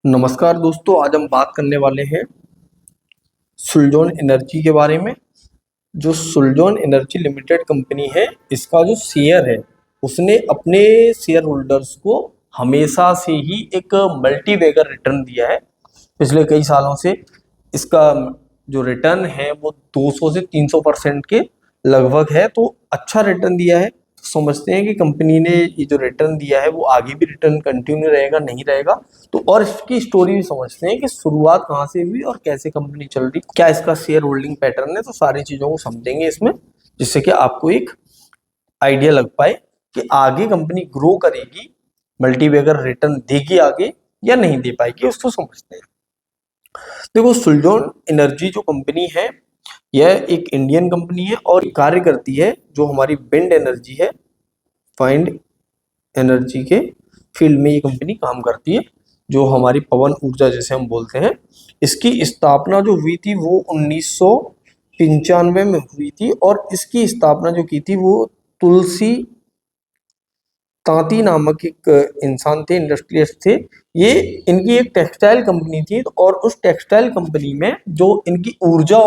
नमस्कार दोस्तों, आज हम बात करने वाले हैं सुलजॉन एनर्जी के बारे में। जो सुलजॉन एनर्जी लिमिटेड कंपनी है, इसका जो शेयर है उसने अपने शेयर होल्डर्स को हमेशा से ही एक मल्टी बैगर रिटर्न दिया है। पिछले कई सालों से इसका जो रिटर्न है वो 200 से 300% के लगभग है, तो अच्छा रिटर्न दिया है। तो समझते हैं कि कंपनी ने ये जो रिटर्न दिया है वो आगे भी रिटर्न कंटिन्यू रहेगा नहीं रहेगा। तो और इसकी स्टोरी भी समझते हैं कि शुरुआत कहाँ से हुई और कैसे कंपनी चल रही, क्या इसका शेयर होल्डिंग पैटर्न है। तो सारी चीजों को समझेंगे इसमें, जिससे कि आपको एक आइडिया लग पाए कि आगे कंपनी ग्रो करेगी, मल्टीबैगर रिटर्न देगी आगे या नहीं दे पाएगी, उसको समझते हैं। देखो, सुलजॉन एनर्जी जो कंपनी है यह एक इंडियन कंपनी है और कार्य करती है जो हमारी विंड एनर्जी है, फाइंड एनर्जी के फील्ड में ये कंपनी काम करती है, जो हमारी पवन ऊर्जा जैसे हम बोलते हैं। इसकी स्थापना जो हुई थी वो 1995 में हुई थी और इसकी स्थापना जो की थी वो तुलसी तांती नामक एक इंसान थे, इंडस्ट्रियलिस्ट थे। ये इनकी एक टेक्सटाइल कंपनी थी और उस टेक्सटाइल कंपनी में जो इनकी ऊर्जा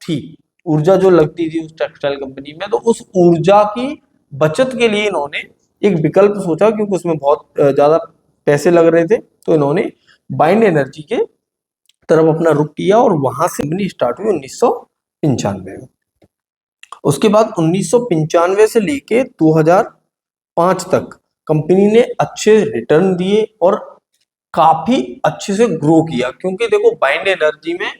थी, ऊर्जा जो लगती थी उस टेक्सटाइल कंपनी में, तो उस ऊर्जा की बचत के लिए इन्होंने एक विकल्प सोचा, क्योंकि उसमें बहुत ज्यादा पैसे लग रहे थे। तो इन्होंने बाइंड एनर्जी के तरफ अपना रुख किया और वहां से कंपनी स्टार्ट हुई 1995 में। उसके बाद 1995 से लेके 2005 तक कंपनी ने अच्छे रिटर्न दिए और काफी अच्छे से ग्रो किया, क्योंकि देखो बाइंड एनर्जी में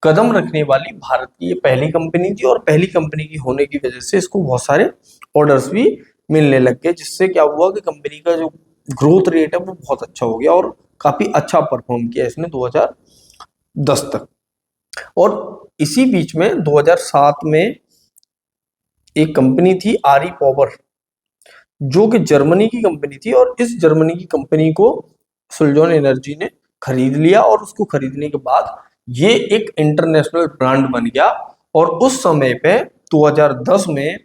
कदम रखने वाली भारत की ये पहली कंपनी थी और पहली कंपनी की होने की वजह से इसको बहुत सारे ऑर्डर्स भी मिलने लग गए, जिससे क्या हुआ कि कंपनी का जो ग्रोथ रेट है वो बहुत अच्छा हो गया और काफी अच्छा परफॉर्म किया इसने 2010 तक। और इसी बीच में 2007 में एक कंपनी थी आरी पावर, जो कि जर्मनी की कंपनी थी, और इस जर्मनी की कंपनी को सुलजॉन एनर्जी ने खरीद लिया और उसको खरीदने के बाद ये एक इंटरनेशनल ब्रांड बन गया। और उस समय पे 2010 में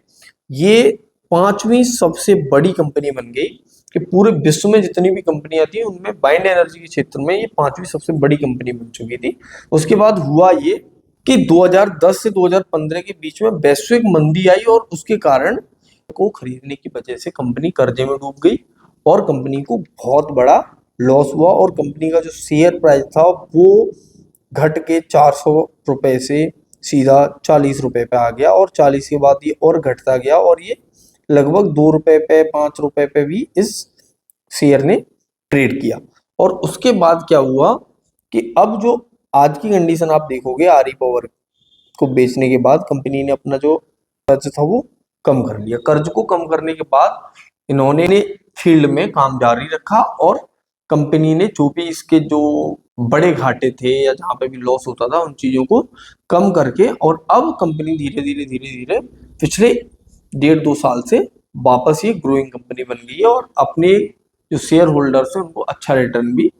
ये पांचवी सबसे बड़ी कंपनी बन गई, कि पूरे विश्व में जितनी भी कंपनियां थी उनमें बाइंड एनर्जी के क्षेत्र में ये पांचवी सबसे बड़ी कंपनी बन चुकी थी। उसके बाद हुआ ये कि 2010 से 2015 के बीच में वैश्विक मंदी आई और उसके कारण को खरीदने की वजह से कंपनी कर्जे में डूब गई और कंपनी को बहुत बड़ा लॉस हुआ और कंपनी का जो शेयर प्राइस था वो घट के 400 रुपए से सीधा 40 रुपए पे आ गया और 40 के बाद ये और घटता गया और ये लगभग 2 रुपए पे 5 रुपए पे भी इस शेयर ने ट्रेड किया। और उसके बाद क्या हुआ कि अब जो आज की कंडीशन आप देखोगे, आरी पावर को बेचने के बाद कंपनी ने अपना जो कर्ज था वो कम कर लिया। कर्ज को कम करने के बाद इन्होंने फील्ड में काम जारी रखा और कंपनी ने जो भी इसके जो बड़े घाटे थे या जहां पे भी लॉस होता था उन चीजों को कम करके, और अब कंपनी धीरे धीरे धीरे धीरे पिछले 1.5-2 साल से वापस ये ग्रोइंग कंपनी बन गई है और अपने जो शेयर होल्डर्स है उनको अच्छा रिटर्न भी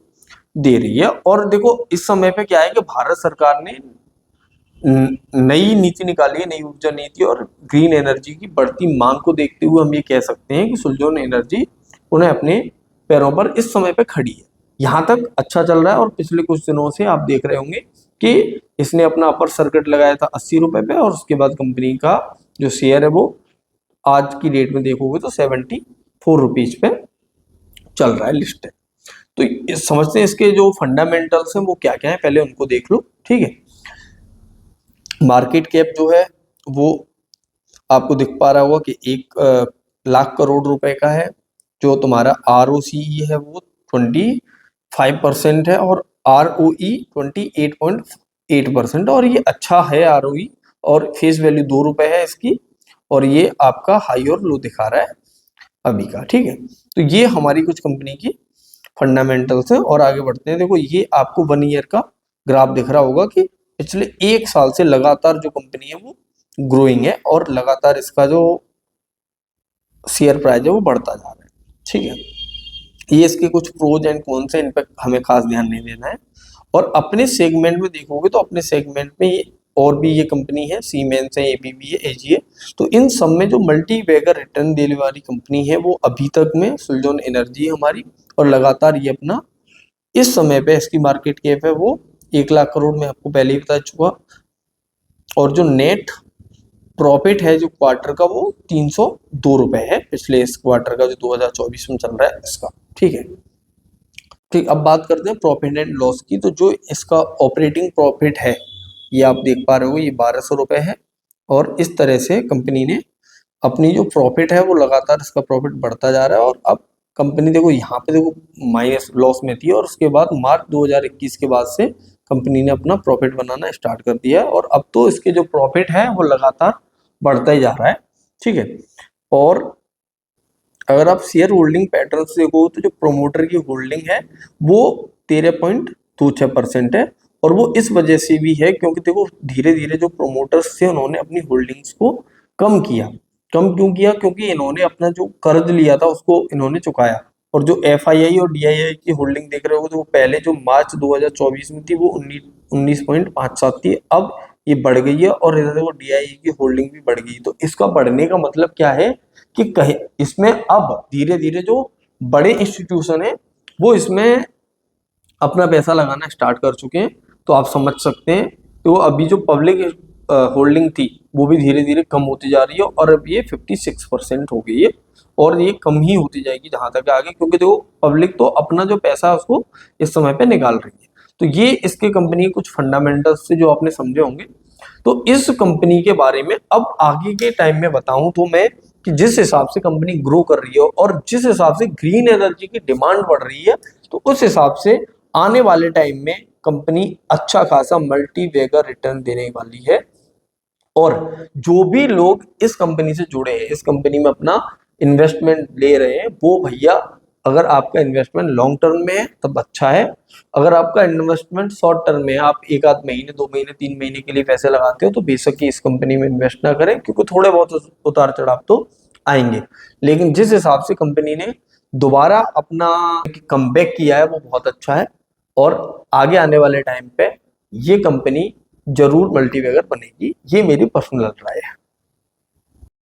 दे रही है। और देखो, इस समय पे क्या है कि भारत सरकार ने नई नीति निकाली है, नई ऊर्जा नीति, और ग्रीन एनर्जी की बढ़ती मांग को देखते हुए हम ये कह सकते हैं कि सुलजॉन एनर्जी उन्हें अपने पैरों पर इस समय पे खड़ी है। यहाँ तक अच्छा चल रहा है और पिछले कुछ दिनों से आप देख रहे होंगे कि इसने अपना अपर सर्किट लगाया था 80 रुपए पे और उसके बाद कंपनी का जो शेयर है वो आज की डेट में देखोगे तो 74 रुपीज पे चल रहा है, लिस्ट है। तो समझते हैं इसके जो फंडामेंटल्स हैं वो क्या क्या है, पहले उनको देख लो, ठीक है। मार्केट कैप जो है वो आपको दिख पा रहा होगा कि 1 लाख करोड़ रुपए का है। जो तुम्हारा ROCE है वो 25% है और ROE 28.8% और ये अच्छा है ROE, और फेस वैल्यू 2 रुपए है इसकी, और ये आपका हाई और लो दिखा रहा है अभी का, ठीक है। तो ये हमारी कुछ कंपनी की फंडामेंटल्स है और आगे बढ़ते हैं। देखो, ये आपको 1 ईयर का ग्राफ दिख रहा होगा कि पिछले 1 साल से लगातार जो कंपनी है वो ग्रोइंग है और लगातार इसका जो शेयर प्राइस है वो बढ़ता जा रहा है, ठीक है। ये इसके कुछ प्रोज एंड कॉन्स है, इन पर हमें खास ध्यान नहीं देना है। और अपने सेगमेंट में देखोगे तो अपने सेगमेंट में ये और भी ये कंपनी है, सीमेंस है, ABB है, AG है। तो इन सब में जो मल्टी बैगर रिटर्न देने वाली कंपनी है वो अभी तक में सुलजॉन एनर्जी है हमारी, और लगातार ये अपना इस समय पे इसकी मार्केट कैप है वो 1 लाख करोड़, में आपको पहले ही बता चुका। और जो नेट प्रॉफिट है जो क्वार्टर का वो 302 रुपए है, पिछले इस क्वार्टर का जो 2024 में चल रहा है इसका। ठीक है, ठीक। अब बात करते हैं प्रॉफिट एंड लॉस की। तो जो इसका ऑपरेटिंग प्रॉफिट है ये आप देख पा रहे हो, ये 1200 रुपए है। और इस तरह से कंपनी ने अपनी जो प्रॉफिट है वो लगातार इसका प्रॉफिट बढ़ता जा रहा है। और अब कंपनी देखो यहाँ पे देखो माइनस लॉस में थी, और उसके बाद मार्च 2021 के बाद से कंपनी ने अपना प्रॉफिट बनाना स्टार्ट कर दिया है। और अब तो इसके जो प्रॉफिट है वो लगातार बढ़ता ही जा रहा है। ठीक है, और अगर आप शेयर होल्डिंग पैटर्न से देखो तो जो प्रोमोटर की होल्डिंग है वो 13.26% है। और वो इस वजह से भी है क्योंकि देखो धीरे धीरे जो प्रोमोटर्स थे उन्होंने अपनी होल्डिंग्स को कम किया। कम क्यों किया? क्योंकि इन्होंने अपना जो कर्ज लिया था उसको इन्होंने चुकाया। और जो FII और DII की होल्डिंग देख रहे हो तो वो पहले जो मार्च 2024 में थी वो 19.57 थी, अब ये बढ़ गई है। और इधर देखो DII की होल्डिंग भी बढ़ गई। तो इसका बढ़ने का मतलब क्या है कि कहीं इसमें अब धीरे धीरे जो बड़े इंस्टीट्यूशन है वो इसमें अपना पैसा लगाना स्टार्ट कर चुके हैं। तो आप समझ सकते हैं तो अभी जो पब्लिक होल्डिंग थी वो भी धीरे धीरे कम होती जा रही है, और अब ये 56% हो गई है। और ये कम ही होती जाएगी जहां तक आगे, क्योंकि देखो पब्लिक तो अपना जो पैसा है उसको इस समय पे निकाल रही है। तो ये इसके कंपनी के कुछ फंडामेंटल्स से जो आपने समझे होंगे। तो इस कंपनी के बारे में अब आगे के टाइम में बताऊं तो मैं कि जिस हिसाब से कंपनी ग्रो कर रही है और जिस हिसाब से ग्रीन एनर्जी की डिमांड बढ़ रही है, तो उस हिसाब से आने वाले टाइम में कंपनी अच्छा खासा मल्टी बैगर रिटर्न देने वाली है। और जो भी लोग इस कंपनी से जुड़े हैं, इस कंपनी में अपना इन्वेस्टमेंट ले रहे हैं, वो भैया अगर आपका इन्वेस्टमेंट लॉन्ग टर्म में है तब अच्छा है। अगर आपका इन्वेस्टमेंट शॉर्ट टर्म में है, आप 1 आध महीने 2 महीने 3 महीने के लिए पैसे लगाते हो, तो बेशक ही इस कंपनी में इन्वेस्ट ना करें, क्योंकि थोड़े बहुत उतार चढ़ाव तो आएंगे। लेकिन जिस हिसाब से कंपनी ने दोबारा अपना कमबैक किया है वो बहुत अच्छा है। और आगे आने वाले टाइम पे ये कंपनी जरूर मल्टीबैगर बनेगी, ये मेरी पर्सनल राय है।